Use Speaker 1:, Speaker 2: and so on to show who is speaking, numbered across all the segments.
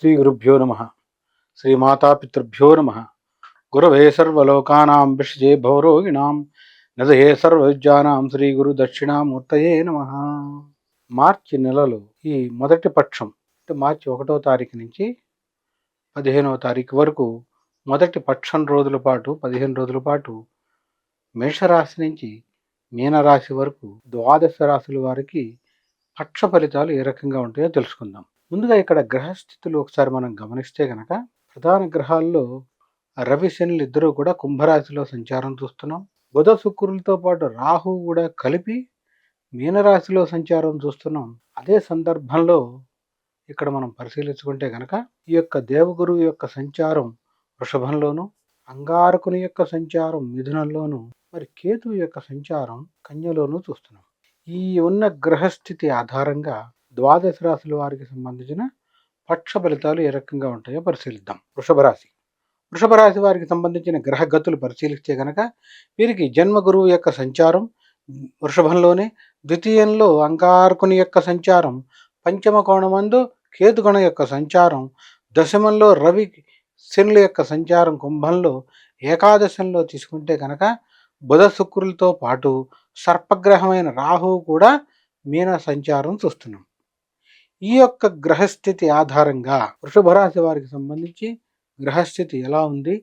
Speaker 1: శ్రీ గురుభ్యో నమ. శ్రీమాతాపితృభ్యో నమ. గురవే సర్వలోకానాం విషజే భవరోగిణాం నదయే సర్వవిద్యానాం శ్రీ గురు దక్షిణామూర్తయే నమ. మార్చి నెలలో ఈ మొదటి పక్షం అంటే మార్చి 1వ తారీఖు నుంచి 15వ తారీఖు వరకు మొదటి పక్షం రోజుల పాటు 15 రోజుల పాటు మేషరాశి నుంచి మీనరాశి వరకు ద్వాదశ రాశుల వారికి పక్ష ఫలితాలు ఏ రకంగా ఉంటాయో తెలుసుకుందాం. ముందుగా ఇక్కడ గ్రహస్థితులు ఒకసారి మనం గమనిస్తే గనక ప్రధాన గ్రహాల్లో రవి శనులు ఇద్దరూ కూడా కుంభరాశిలో సంచారం చూస్తున్నాం. బుధ శుక్రులతో పాటు రాహు కూడా కలిపి మీనరాశిలో సంచారం చూస్తున్నాం. అదే సందర్భంలో ఇక్కడ మనం పరిశీలించుకుంటే గనక ఈ యొక్క దేవగురువు యొక్క సంచారం వృషభంలోను, అంగారకుని యొక్క సంచారం మిథునంలోను, మరి కేతువు యొక్క సంచారం కన్యలోను చూస్తున్నాం. ఈ ఉన్న గ్రహస్థితి ఆధారంగా ద్వాదశ రాశుల వారికి సంబంధించిన పక్ష ఫలితాలు ఏ రకంగా ఉంటాయో పరిశీలిద్దాం. వృషభ రాశి వారికి సంబంధించిన గ్రహ గతులు పరిశీలిస్తే గనక వీరికి జన్మ గురువు యొక్క సంచారం వృషభంలోనే, ద్వితీయంలో అంగారకుని యొక్క సంచారం, పంచమ కోణమందు కేతుగణ యొక్క సంచారం, దశమంలో రవి శనుల యొక్క సంచారం కుంభంలో, ఏకాదశంలో తీసుకుంటే కనుక బుధ శుక్రులతో పాటు సర్పగ్రహమైన రాహువు కూడా మీన సంచారం చూస్తున్నాం. ఈ యొక్క గ్రహస్థితి ఆధారంగా వృషభ రాశి వారికి సంబంధించి గ్రహస్థితి ఎలా ఉంది,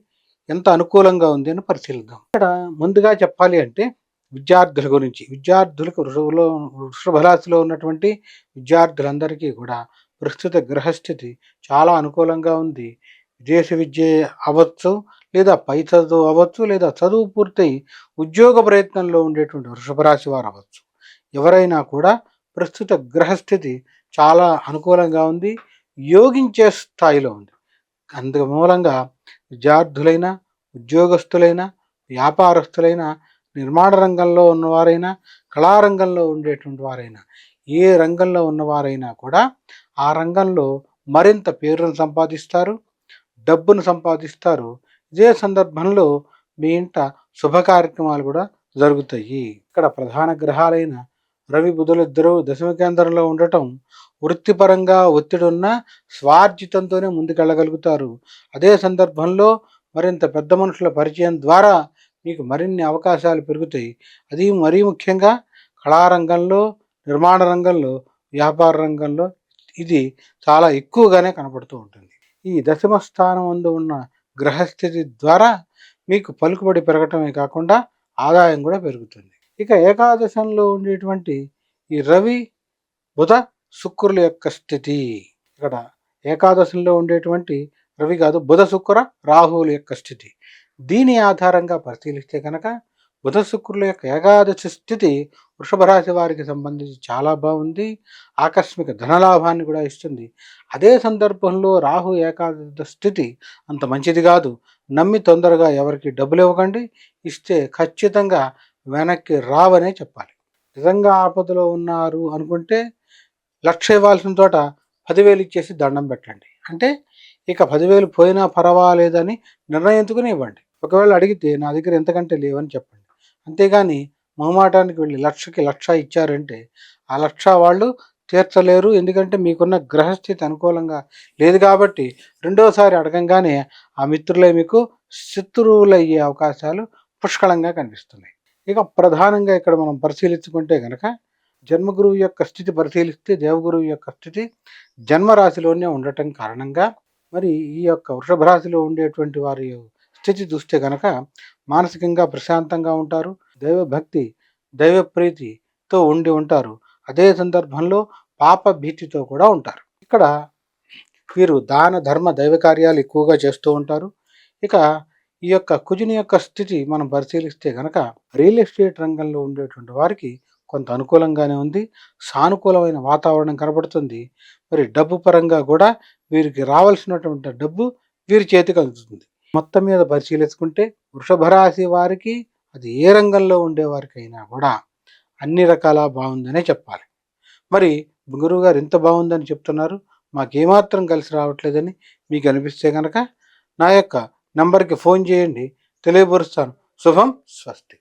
Speaker 1: ఎంత అనుకూలంగా ఉంది అని పరిశీలిద్దాం. ఇక్కడ ముందుగా చెప్పాలి అంటే విద్యార్థుల గురించి, విద్యార్థులకు వృషభ రాశిలో ఉన్నటువంటి విద్యార్థులందరికీ కూడా ప్రస్తుత గ్రహస్థితి చాలా అనుకూలంగా ఉంది. విదేశ విద్య అవ్వచ్చు, లేదా పై చదువు అవ్వచ్చు, లేదా చదువు పూర్తయి ఉద్యోగ ప్రయత్నంలో ఉండేటువంటి వృషభ రాశి వారు అవ్వచ్చు. ఎవరైనా కూడా ప్రస్తుత గ్రహస్థితి చాలా అనుకూలంగా ఉంది, యోగించే స్థాయిలో ఉంది. అందుకు మూలంగా విద్యార్థులైనా, ఉద్యోగస్తులైనా, వ్యాపారస్తులైనా, నిర్మాణ రంగంలో ఉన్నవారైనా, కళారంగంలో ఉండేటువంటి వారైనా, ఏ రంగంలో ఉన్నవారైనా కూడా ఆ రంగంలో మరింత పేరును సంపాదిస్తారు, డబ్బును సంపాదిస్తారు. ఇదే సందర్భంలో మీ ఇంట శుభ కార్యక్రమాలు కూడా జరుగుతాయి. ఇక్కడ ప్రధాన గ్రహాలైన రవి బుధులిద్దరూ దశమ కేంద్రంలో ఉండటం వృత్తిపరంగా ఒత్తిడి ఉన్న స్వార్జితంతోనే ముందుకెళ్ళగలుగుతారు. అదే సందర్భంలో మరింత పెద్ద మనుషుల పరిచయం ద్వారా మీకు మరిన్ని అవకాశాలు పెరుగుతాయి. అది మరీ ముఖ్యంగా కళారంగంలో, నిర్మాణ రంగంలో, వ్యాపార రంగంలో ఇది చాలా ఎక్కువగానే కనపడుతూ ఉంటుంది. ఈ దశమ స్థానం ముందు ఉన్న గ్రహస్థితి ద్వారా మీకు పలుకుబడి పెరగటమే కాకుండా ఆదాయం కూడా పెరుగుతుంది. ఇక ఏకాదశంలో ఉండేటువంటి ఈ రవి బుధ శుక్రుల యొక్క స్థితి, ఇక్కడ ఏకాదశంలో ఉండేటువంటి రవి కాదు, బుధ శుక్ర రాహువుల యొక్క స్థితి, దీని ఆధారంగా పరిశీలిస్తే కనుక బుధ శుక్రుల యొక్క ఏకాదశి స్థితి వృషభ రాశి వారికి సంబంధించి చాలా బాగుంది. ఆకస్మిక ధనలాభాన్ని కూడా ఇస్తుంది. అదే సందర్భంలో రాహు ఏకాదశ స్థితి అంత మంచిది కాదు. నమ్మి తొందరగా ఎవరికి డబ్బులు ఇవ్వకండి, ఇస్తే ఖచ్చితంగా వెనక్కి రావనే చెప్పాలి. నిజంగా ఆపదలో ఉన్నారు అనుకుంటే 1,00,000 ఇవ్వాల్సిన చోట 10,000 ఇచ్చేసి దండం పెట్టండి. అంటే ఇక 10,000 పోయినా పర్వాలేదని నిర్ణయించుకుని ఇవ్వండి. ఒకవేళ అడిగితే నా దగ్గర ఎంతకంటే లేవని చెప్పండి. అంతేగాని మొహమాటానికి వెళ్ళి 1,00,000కి 1,00,000 ఇచ్చారంటే ఆ 1,00,000 వాళ్ళు తీర్చలేరు. ఎందుకంటే మీకున్న గ్రహస్థితి అనుకూలంగా లేదు కాబట్టి రెండోసారి అడగంగానే ఆ మిత్రులే మీకు శత్రువులు అయ్యే అవకాశాలు పుష్కలంగా కనిపిస్తున్నాయి. ఇక ప్రధానంగా ఇక్కడ మనం పరిశీలించుకుంటే కనుక జన్మగురువు యొక్క స్థితి పరిశీలిస్తే దేవగురువు యొక్క స్థితి జన్మరాశిలోనే ఉండటం కారణంగా మరి ఈ యొక్క వృషభ రాశిలో ఉండేటువంటి వారి స్థితి చూస్తే కనుక మానసికంగా ప్రశాంతంగా ఉంటారు, దైవభక్తి దైవ ప్రీతితో ఉండి ఉంటారు. అదే సందర్భంలో పాప భీతితో కూడా ఉంటారు. ఇక్కడ వీరు దాన ధర్మ దైవ కార్యాలు ఎక్కువగా చేస్తూ ఉంటారు. ఇక ఈ యొక్క కుజుని యొక్క స్థితి మనం పరిశీలిస్తే కనుక రియల్ ఎస్టేట్ రంగంలో ఉండేటువంటి వారికి కొంత అనుకూలంగానే ఉంది, సానుకూలమైన వాతావరణం కనబడుతుంది. మరి డబ్బు పరంగా కూడా వీరికి రావాల్సినటువంటి డబ్బు వీరి చేతికి అందుతుంది. మొత్తం మీద పరిశీలించుకుంటే వృషభ రాశి వారికి అది ఏ రంగంలో ఉండేవారికైనా కూడా అన్ని రకాల బాగుందనే చెప్పాలి. మరి గురువుగారు ఇంత బాగుందని చెప్తున్నారు, మాకేమాత్రం కలిసి రావట్లేదని మీకు అనిపిస్తే కనుక నా యొక్క నంబర్కి ఫోన్ చేయండి, తెలియపరుస్తాను. శుభం, స్వస్తి.